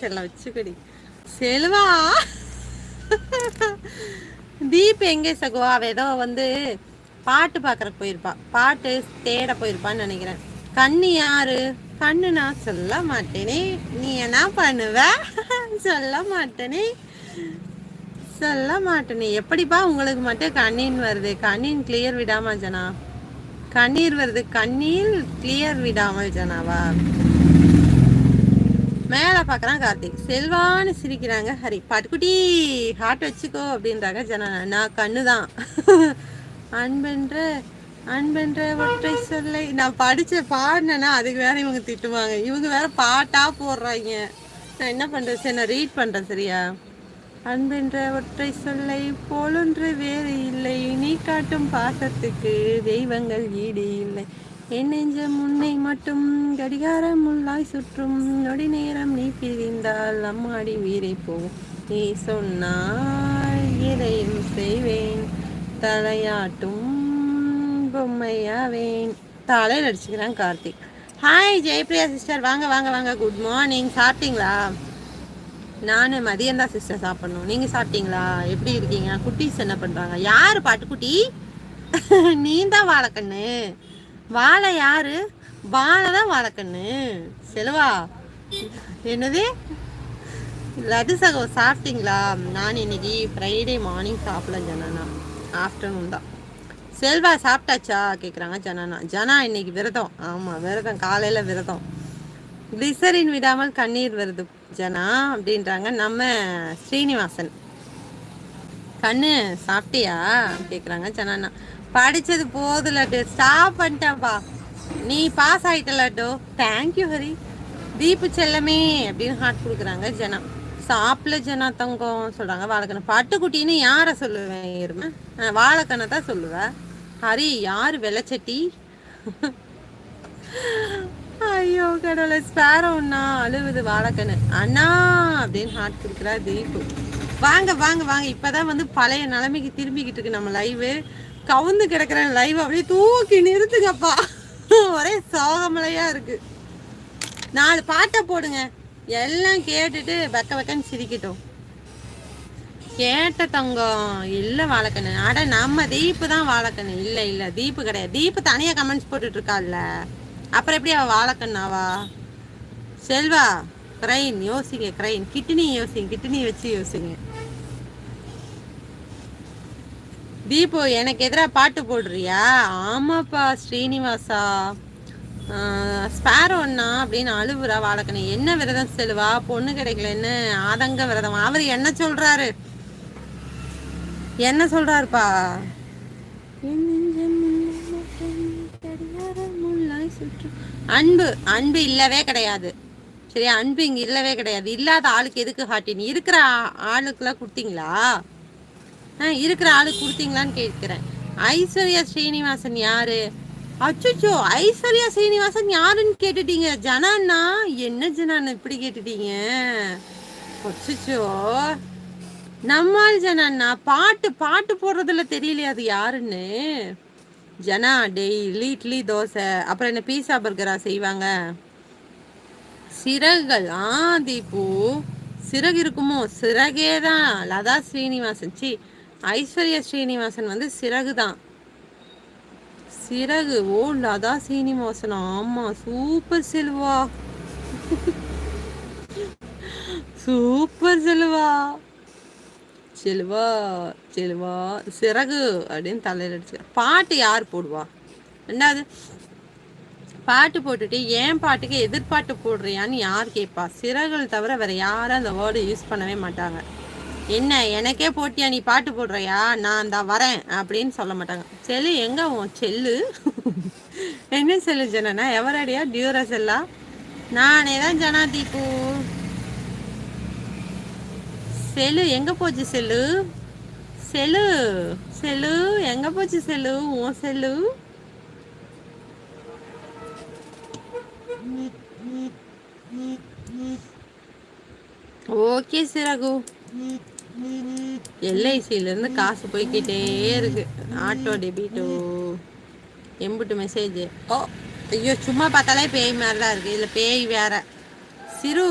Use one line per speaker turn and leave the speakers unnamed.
செல்ல வச்சுக்கடி செல்வா. தீப் எங்கே சகோ? அவ ஏதோ வந்து பாட்டு பார்க்கறக்கு போயிருப்பா, பாட்டு தேட போயிருப்பான்னு நினைக்கிறேன். கண்ணு யாரு? கண்ணு நான் சொல்ல மாட்டேனே. நீ என்ன பண்ணுவ? சொல்ல மாட்டேனே, சொல்ல மாட்டேனே. எப்படிப்பா உங்களுக்கு மட்டும் கண்ணீர் வருது? கண்ணீர் கிளியர் விடாம ஜனா, கண்ணீர் வருது, கண்ணீர் கிளியர் விடாமல் ஜனாவா? மேல பாக்குறான் கார்த்திக். செல்வான்னு சிரிக்கிறாங்க ஹரி. பாட்டுக்குட்டி ஹார்ட் வச்சுக்கோ அப்படின்றாங்க ஜனா. நான் கண்ணுதான். அன்பென்ற அன்பென்ற ஒற்றை சொல்லை நான் படிச்ச பாடினேன்னா அதுக்கு வேற இவங்க திட்டுவாங்க. இவங்க வேற பாட்டா போடுறாங்க. நான் என்ன பண்றது? சரி நான் ரீட் பண்றேன் சரியா? அன்பென்ற ஒற்றை சொல்லை போலொன்று வேறு இல்லை, நீ காட்டும் பாசத்துக்கு தெய்வங்கள் ஈடு இல்லை. என் நெஞ்சம் உன்னை மட்டும் கடிகாரம் உள்ளாய் சுற்றும், நொடி நேரம் நீ பிரிந்தால் அம்மாடி உயிரை போகும். நீ சொன்னால் எதையும் செய்வேன், தலையாட்டும் பொம்மையாவேன். தலையில் அடிச்சுக்கிறேன் கார்த்திக். ஹாய் ஜெயபிரியா சிஸ்டர், வாங்க வாங்க வாங்க. Good morning. சாப்பிட்டீங்களா? நான் மதியம் தான் சிஸ்டர் சாப்பிடணும். நீங்க சாப்பிட்டீங்களா? எப்படி இருக்கீங்க? குட்டீஸ் என்ன பண்றாங்க? யாரு பாட்டுக்குட்டி? நீ தான் வாழைக்கண்ணு. வாழை யாரு? வாழை தான் வாழைக்கண்ணு. செல்வா என்னது? லட்டு சகோ சாப்பிட்டீங்களா? நான் இன்னைக்கு ஃப்ரைடே மார்னிங் சாப்பிடல ஜனானா, ஆஃப்டர்நூன் தான். செல்வா சாப்பிட்டாச்சா கேட்குறாங்க ஜனானா. ஜனா இன்னைக்கு விரதம். ஆமாம் விரதம், காலையில் விரதம். கிளிசரின் விடாமல் கண்ணீர் வருது ஜனா அப்படின்றாங்க நம்ம ஸ்ரீனிவாசன். கண்ணு சாப்பிட்டியா கேட்குறாங்க ஜனானா. படித்தது போது லட்டு, ஸ்டாப் பண்ணிட்டேன்ப்பா. நீ பாஸ் ஆகிட்ட லட்டு. தேங்க்யூ ஹரி. தீப்பு செல்லமே அப்படின்னு ஹார்ட் கொடுக்குறாங்க ஜனா. சாப்பிடல ஜனா தங்கம் சொல்கிறாங்க. வாழைக்கண்ணு பட்டுக்குட்டின்னு யாரை சொல்லுவேன்? இருமை வாழைக்கண்ணை தான் சொல்லுவேன். ஹரி யார் வெள்ளச்சட்டி? ஐயோ கடவுளை. ஸ்பேரோ ஒன்னா அழுவுது வாழைக்கண்ணு. அண்ணா அப்படின்னு ஹார்ட் கொடுக்குறா தீப்பு. வாங்க வாங்க வாங்க. இப்போதான் வந்து பழைய நிலைமைக்கு திரும்பிக்கிட்டு இருக்கு நம்ம லைவு. கவுந்து கிடக்குற லைவ் அப்படியே தூக்கி நிறுத்துங்கப்பா. ஒரே சோகமலையா இருக்கு. 4 பாட்டை போடுங்க, எல்லாம் கேட்டுட்டு வெக்க வெக்கன்னு சிரிக்கட்டும். கேட்ட தங்கம் இல்லை வாழைக்கண்ணு. அட நம்ம தீப்பு தான் வாழைக்கண்ணு. இல்லை இல்லை தீப்பு கிடையாது. தீப்பு தனியாக கமெண்ட்ஸ் போட்டுட்டு இருக்காள்ல, அப்புறம் எப்படி அவள் வாழைக்கண்ணாவா? செல்வா கிரைன் யோசிங்க, கிரைன் கிட்னி யோசிங்க, கிட்னி வச்சு யோசிங்க. தீபு எனக்கு எதிராக பாட்டு போடுறியா? ஆமாப்பா ஸ்ரீனிவாசா. ஸ்பேரோண்ணா அப்படின்னு அழுவுறா வாழைக்கண்ணு. என்ன விரதம் செல்வா? பொண்ணு கிடைக்கலன்னு ஆதங்க விரதம். அவர் என்ன சொல்றாரு? என்ன சொல்றாருப்பா? அன்பு அன்பு இல்லவே கிடையாது சரியா? அன்பு இங்க இல்லவே கிடையாது. இல்லாத ஆளுக்கு எதுக்கு ஹாட்டின்? இருக்கிற ஆளுக்குலாம் கொடுத்தீங்களா? இருக்கிற ஆளுக்கு கொடுத்தீங்களான்னு கேட்கிறேன். ஐஸ்வர்யா ஸ்ரீனிவாசன் யாரு? அச்சுச்சோ, ஐஸ்வர்யா ஸ்ரீனிவாசன் யாருன்னு கேட்டுட்டீங்க ஜனான்னா. என்ன ஜனான்னு இப்படி கேட்டுட்டீங்க? அச்சுச்சோ, நம்மால் ஜனான்னா பாட்டு பாட்டு போடுறதுல தெரியலையா அது யாருன்னு? ஜனா டெய்லி இட்லி தோசை, அப்புறம் என்ன பீஸா பர்கரா செய்வாங்க. சிறகுகள். தீபு சிறகு இருக்குமோ? சிறகே தான். லதா ஸ்ரீனிவாசன் சி ஐஸ்வர்யா ஸ்ரீனிவாசன் வந்து சிறகு தான். சிறகு. ஓ லதா ஸ்ரீனிவாசன். ஆமா சூப்பர் செல்வா. சூப்பர் செல்வா. செல்வா செல்வா சிறகு அப்படின்னு தலையில் அடிச்சு. பாட்டு யார் போடுவா? ரெண்டாவது பாட்டு போட்டுட்டு ஏன் பாட்டுக்கு எதிர்பாட்டு போடுறியான்னு யார் கேட்பா? சிறகுகள் தவிர வேற யாரும் அந்த வேர்டு யூஸ் பண்ணவே மாட்டாங்க. என்ன எனக்கே போட்டியா நீ பாட்டு போடுறியா, நான் தான் வரேன் அப்படின்னு சொல்ல மாட்டாங்க. செல்லு எங்க உன் செல்லு? என்ன செல்லு ஜனா? எவரடியா? டியூரா செல்லா? நானே தான் ஜனா. தீபு செல்லு எங்க போச்சு? செல்லு செல்லு செல்லு எங்க போச்சு? செல்லு உன் செல்லு. ஓகே சிறகு. எல்ஐசியிலேருந்து காசு போய்கிட்டே இருக்கு. ஆட்டோ டெபிட்டோ எம்புட்டு மெசேஜ். ஓ ஐயோ, சும்மா பார்த்தாலே பேய் மாதிரி தான் இருக்கு. இதில் பேய் வேற. சிறு